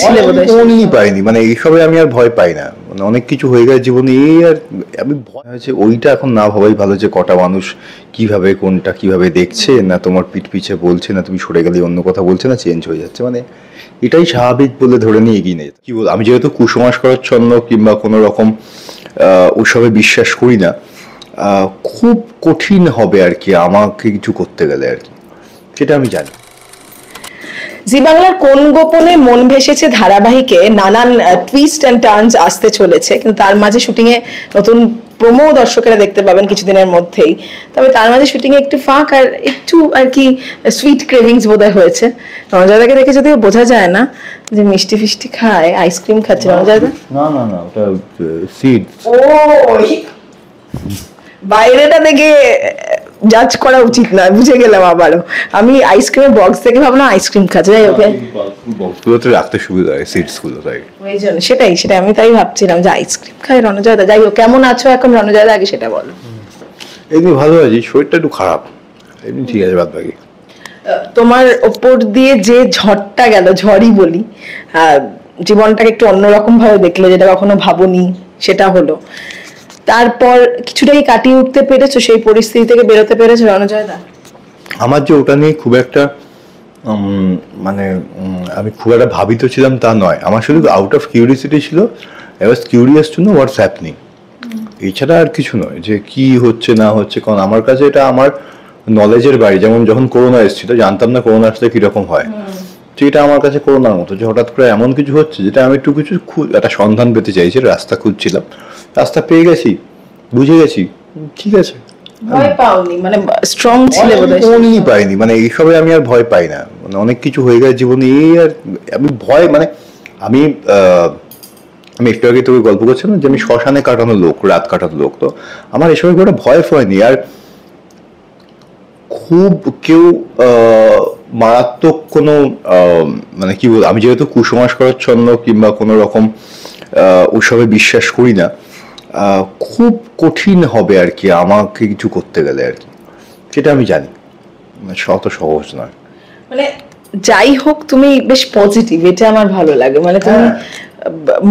ছিলে বোধহয়। কোনই পাইনি, মানে এইসবে আমি আর ভয় পাই না, মানে অনেক কিছু হয়ে গেছে জীবনে, এই আর আমি ভয় হয়েছে ওইটা এখন না ভাবাই ভালো, যে কটা মানুষ কিভাবে কোনটা কিভাবে দেখছে, না তোমার পিঠ পিছে বলছে, না তুমি সরে গেলে অন্য কথা বলছে, না চেঞ্জ হয়ে যাচ্ছে, মানে এটাই স্বাভাবিক বলে ধরে নিয়ে এগিয়ে নিয়ে কি বল। আমি যেহেতু কুসংস্কারাচ্ছন্ন কিংবা কোনো রকম ওসবে বিশ্বাস করি না, খুব কঠিন হবে আর কি আমাকে কিছু করতে গেলে আর কি, সেটা আমি জানি। জি বাংলার কোন গোপনে মন ভেসেছে ধারাবাহিকে নানান টুইস্ট এন্ড টার্নস আসতে চলেছে, কিন্তু তার মাঝে শুটিং এ নতুন প্রোমো দর্শকেরা দেখতে পাবেন কিছুদিনের মধ্যেই। তবে তার মাঝে শুটিং এ একটু ফাঁক আর একটু আর কি সুইট ক্রেভিংস বোধহয় হয়েছে। রণজয়দাকে দেখে যদিও বোঝা যায় না যে মিষ্টি ফিষ্টি খায়, আইসক্রিম খাচ্ছে রণজয়দা। না না না, ওটা সিড। ও বাইরেটা দেখে জাজ করা উচিত নয়, বুঝে গেলাম আবারও। আমি আইসক্রিমের বক্স থেকে ভাবলাম আইসক্রিম খাচ্ছে, যাই ওকে বক্সগুলোতে রাখতে সুবিধা হয় সিডস গুলো, তাই ওই জন্য সেটাই আমি তাই ভাবছিলাম যে আইসক্রিম খায় রণজয়দা। যাই হোক, কেমন আছো এখন রণজয়দা, আগে সেটা বলো। এমনি ভালো আছি, শরীরটা একটু খারাপ, এমনি ঠিক আছে, বাদ বাকি। তোমার ওপর দিয়ে যে ঝড়টা গেল, ঝড়ই বলি, জীবনটাকে একটু অন্যরকম ভাবে দেখলে, যেটা কখনো ভাবনি সেটা হলো, তারপর কিছুটাই কাটিয়ে উঠতে পেরেছো, সেই পরিস্থিতি থেকে বেরোতে পেরেছো রণজয়দা? আমার যে ওটা নিয়ে খুব একটা মানে আমি খুব একটা ভাবিত ছিলাম তা নয়, আমার শুধু আউট অফ কিউরিয়াসিটি ছিল, I was curious to know what's happening, এছাড়া আর কিছু নয় যে কি হচ্ছে না হচ্ছে। কারণ আমার কাছে এটা আমার নলেজের বাইরে, যেমন যখন করোনা এসেছিল জানতাম না করোনা আসলে কিরকম হয়, তো এটা আমার কাছে করোনার মতো, যে হঠাৎ করে এমন কিছু হচ্ছে যেটা আমি একটু কিছু একটা সন্ধান পেতে চাইছি, রাস্তা খুঁজছিলাম, রাস্তা পেয়ে গেছি, বুঝে গেছি, ঠিক আছে। ভয় পাওনি, মানে স্ট্রং ছিলে বোধহয়। কোনই পাইনি, মানে এইসবে আমি আর ভয় পাই না, মানে অনেক কিছু হয়ে গেছে জীবনে, এই আর আমি ভয়, মানে আমি আমি একটু আগে তোকে গল্প করছিলাম যে আমি শ্মশানে কাটানো লোক, রাত কাটানো লোক, তো আমার এসবের কোনো ভয় ফয় নেই। আর খুব কেউ মারাত্মক কোনো মানে কি বল, আমি যেহেতু কুসংস্কারাচ্ছন্ন কিংবা কোনো রকম ওসবে বিশ্বাস করি না, খুব কঠিন হবে আর কি আমাকে কিছু করতে গেলে আর কি, সেটা আমি জানি, অত সহজ নয়। মানে যাই হোক, তুমি বেশ পজিটিভ, এটা আমার ভালো লাগে, মানে তুমি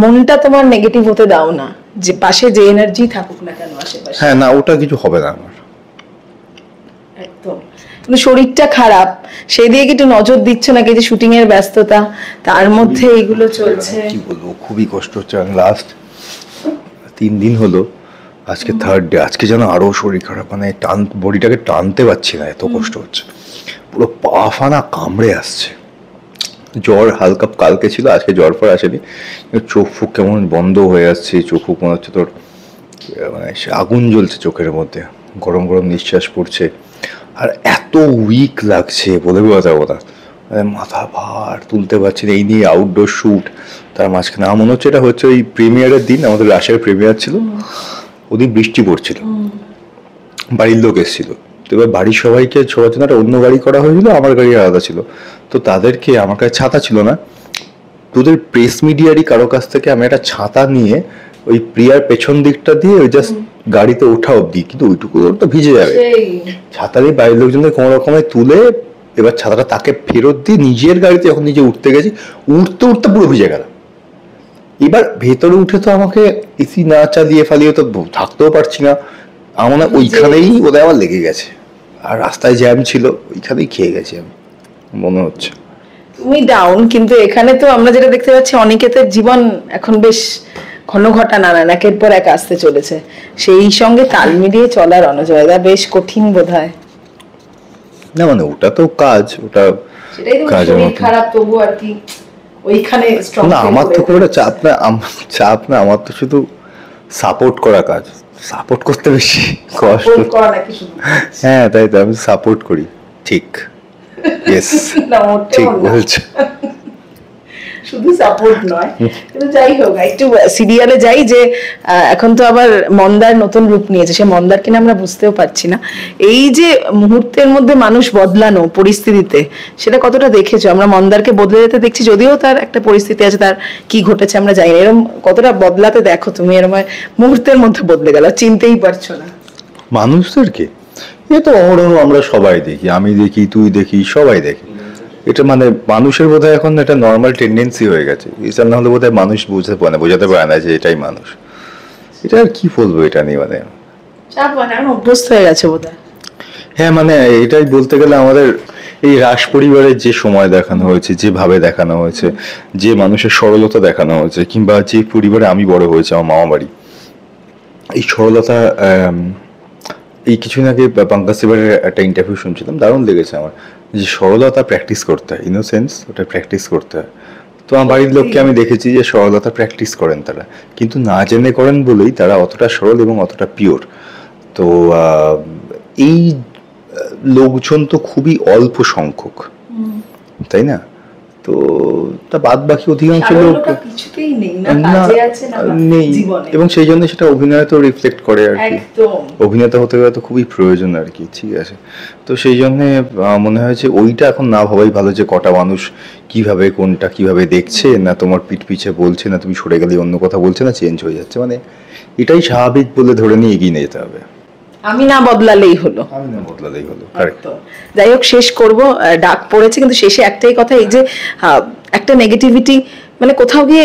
মনটা তোমার নেগেটিভ হতে দাও না, যে পাশে যে এনার্জি থাকুক না কেন আশেপাশে। হ্যাঁ, না ওটা কিছু হবে না আমার একদম। কিন্তু শরীরটা খারাপ, সেই দিয়ে কি একটু নজর দিচ্ছ নাকি, যে শুটিং এর ব্যস্ততা, তার মধ্যে এইগুলো চলছে? কি বলবো, খুবই কষ্ট হচ্ছে। লাস্ট 3 দিন হলো, আজকে থার্ড ডে, আজকে যেন আরো শরীর খারাপ, মানে বডিটাকে টানতে পারছি না, এত কষ্ট হচ্ছে, পুরো পা ফানা কামড়ে আসছে। জ্বর হালকা কালকে ছিল, আজকে জ্বর পর আসেনি, চোখ ফুক কেমন বন্ধ হয়ে আসছে, চোখ ফুক মনে হচ্ছে তোর মানে আগুন জ্বলছে চোখের মধ্যে, গরম গরম নিঃশ্বাস পড়ছে, আর এত উইক লাগছে বলে বোঝাতে না, মাথা ভার তুলতে পারছি না। এই নিয়ে আউটডোর শ্যুট, তার মাঝখানে আমার মনে হচ্ছে এটা হচ্ছে ওই প্রিমিয়ারের দিন, আমাদের রাশের প্রিমিয়ার ছিল, ওদিন বৃষ্টি পড়ছিল, বাড়ির লোক এসেছিল, তো এবার বাড়ির সবাইকে সবার জন্য একটা অন্য গাড়ি করা হয়েছিল, আমার গাড়ি আলাদা ছিল, তো তাদেরকে, আমার কাছে ছাতা ছিল না, তোদের প্রেস মিডিয়ারই কারো কাছ থেকে আমি একটা ছাতা নিয়ে ওই প্রিয়ার পেছন দিকটা দিয়ে ওই জাস্ট গাড়িতে ওঠা অব্দি, কিন্তু ওইটুকু তো ভিজে যাবে, ছাতা দিয়ে বাড়ির লোকজনদের কোনো রকমে তুলে এবার ছাতাটা তাকে ফেরত দিয়ে নিজের গাড়িতে যখন নিজে উঠতে গেছি, উঠতে উঠতে পুরো ভিজে গেল। এবার ভেতরে উঠে তো আমাকে এসি না চালিয়ে ফালিয়ে তো থাকতেও পারছি না, আমার ওইখানেই বোধহয় আমার লেগে গেছে, আর রাস্তায় জ্যাম ছিল, ওইখানেই খেয়ে গেছি আমি মনে হচ্ছে। তুমি ডাউন, কিন্তু এখানে তো আমরা যেটা দেখতে পাচ্ছি, অনিকেতের জীবন এখন বেশ ঘন ঘটা নানান একের পর এক আসতে চলেছে, সেই সঙ্গে তাল মিলিয়ে চলা রণজয়দা বেশ কঠিন বোধহয়। না মানে ওটা তো কাজ, ওটা কাজ খারাপ, তবু আর কি ওইখানে স্ট্রং না, আমার তো কোনো চাপ না, চাপ না, আমার তো শুধু সাপোর্ট করা কাজ, সাপোর্ট করতে বেশি কষ্ট। হ্যাঁ তাই তো, আমি সাপোর্ট করি, ঠিক, ইয়েস ঠিক বলছো, শুধু সাপোর্ট নয়। কিন্তু যাই হোক, একটু সিরিয়ালে যাই, যে এখন তো আবার মন্দার নতুন রূপ নিয়েছে, সে মন্দার কিনা আমরা বুঝতেও পারছি না, এই যে মুহূর্তের মধ্যে মানুষ বদলানো পরিস্থিতিতে, সেটা কতটা দেখেছো? আমরা মন্দারকে বদলে যেতে দেখছি, যদিও তার একটা পরিস্থিতি আছে, তার কি ঘটেছে আমরা জানি না, এরকম কতটা বদলাতে দেখো তুমি, এরকম মুহূর্তের মধ্যে বদলে গেল, চিনতেই পারছো না মানুষদেরকে। এ তো অহরহ আমরা সবাই দেখি, আমি দেখি, তুই দেখি, সবাই দেখি, এটা মানে মানুষের বোধহয় এখন এটা নর্মাল টেন্ডেন্সি হয়ে গেছে, এছাড়া না হলে বোধহয় মানুষ বোঝাতে পারে না যে এটাই মানুষ। এটা আর কি বলবো এটা নিয়ে, মানে চাপ মানে এখন অভ্যস্ত হয়ে গেছে বোধহয়। হ্যাঁ মানে এটাই বলতে গেলে আমাদের এই রাস পরিবারের যে সময় দেখানো হয়েছে, যেভাবে দেখানো হয়েছে, যে মানুষের সরলতা দেখানো হয়েছে, কিংবা যে পরিবারে আমি বড় হয়েছি আমার মামা বাড়ি, এই সরলতা, এই কিছুদিন আগে পঙ্কজ সিবারের একটা ইন্টারভিউ শুনছিলাম, দারুণ লেগেছে আমার, যে সরলতা প্র্যাকটিস করতে হয়, ইনোসেন্স ওটা প্র্যাকটিস করতে হয়। তো আমার বাড়ির লোককে আমি দেখেছি যে সরলতা প্র্যাকটিস করেন তারা, কিন্তু না জেনে করেন বলেই তারা অতটা সরল এবং অতটা পিওর। তো এই লোকজন তো খুবই অল্প সংখ্যক, তাই না? তো তা বাদ বাকি অধিকাংশ লোক কিছুতেই নেই, না কাজে আছে না নেই, জীবনে, এবং সেই জন্য সেটা অভিনয় তো রিফ্লেক্ট করে আর কি। একদম অভিনেতা হতে গেলে তো খুবই প্রয়োজন আর কি, ঠিক আছে। তো সেই জন্যে মনে হয় যে ওইটা এখন না ভাবাই ভালো, যে কটা মানুষ কিভাবে কোনটা কিভাবে দেখছে, না তোমার পিঠ পিছে বলছে, না তুমি সরে গেলে অন্য কথা বলছে, না চেঞ্জ হয়ে যাচ্ছে, মানে এটাই স্বাভাবিক বলে ধরে নিয়ে এগিয়ে নিয়ে যেতে হবে। আমি না বদলালেই হলো, আমি না বদলালেই হলো, কারেক্ট। যাই হোক, শেষ করব, ডাক পড়েছে, কিন্তু শেষে একটাই কথা, এই যে একটা নেগেটিভিটি মানে কোথাও গিয়ে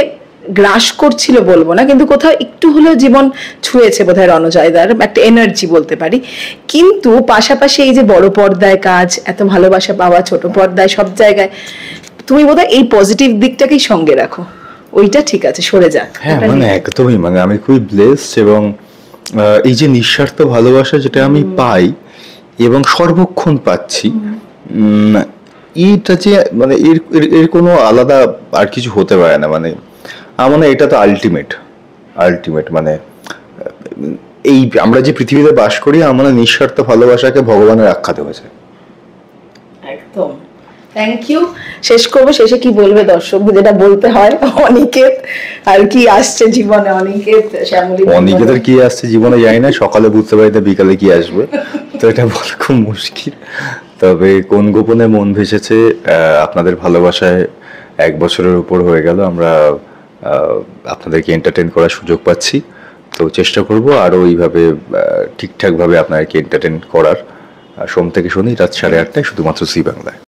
গ্রাস করছিল বলবো না, কিন্তু কোথাও একটু হলেও জীবন ছুঁয়েছে বোধহয় রণজয়দার, একটা এনার্জি বলতে পারি। কিন্তু পাশাপাশি এই যে বড় পর্দায় কাজ, এত ভালোবাসা পাওয়া, ছোট পর্দায়, সব জায়গায় তুমি বোধহয় এই পজিটিভ দিকটাকেই সঙ্গে রাখো, ওইটা ঠিক আছে, সরে যা। হ্যাঁ মানে একদমই, মানে আমি খুবই ব্লেসড, এবং এই যে নিঃস্বার্থ ভালোবাসা যেটা আমি পাই এবং সর্বক্ষণ পাচ্ছি, এইটা যে মানে এর এর কোনো আলাদা আর কিছু হতে পারে না। মানে আমার মনে হয় এটা তো আলটিমেট মানে এই আমরা যে পৃথিবীতে বাস করি, আমার নিঃস্বার্থ ভালোবাসাকে ভগবানের আখ্যা দেওয়া। একদম, থ্যাংক ইউ। শেষ করবো, শেষে কি বলবে দর্শক, যেটা বলতে হয়, অনিকেত আর কি আসছে জীবনে, অনিকেত শ্যামলী, অনিকেতের কি আসছে জীবনে জানি না, সকালে বুঝতে পারি না বিকালে কি আসবে, তো এটা বলা খুব মুশকিল। তবে কোন গোপনে মন ভেসেছে আপনাদের ভালোবাসায় 1 বছরের উপর হয়ে গেল, আমরা আপনাদেরকে এন্টারটেইন করার সুযোগ পাচ্ছি, তো চেষ্টা করব আরও এইভাবে ঠিকঠাকভাবে আপনাদেরকে এন্টারটেইন করার। সোম থেকে শনি রাত 8:30টায় শুধুমাত্র জি বাংলায়।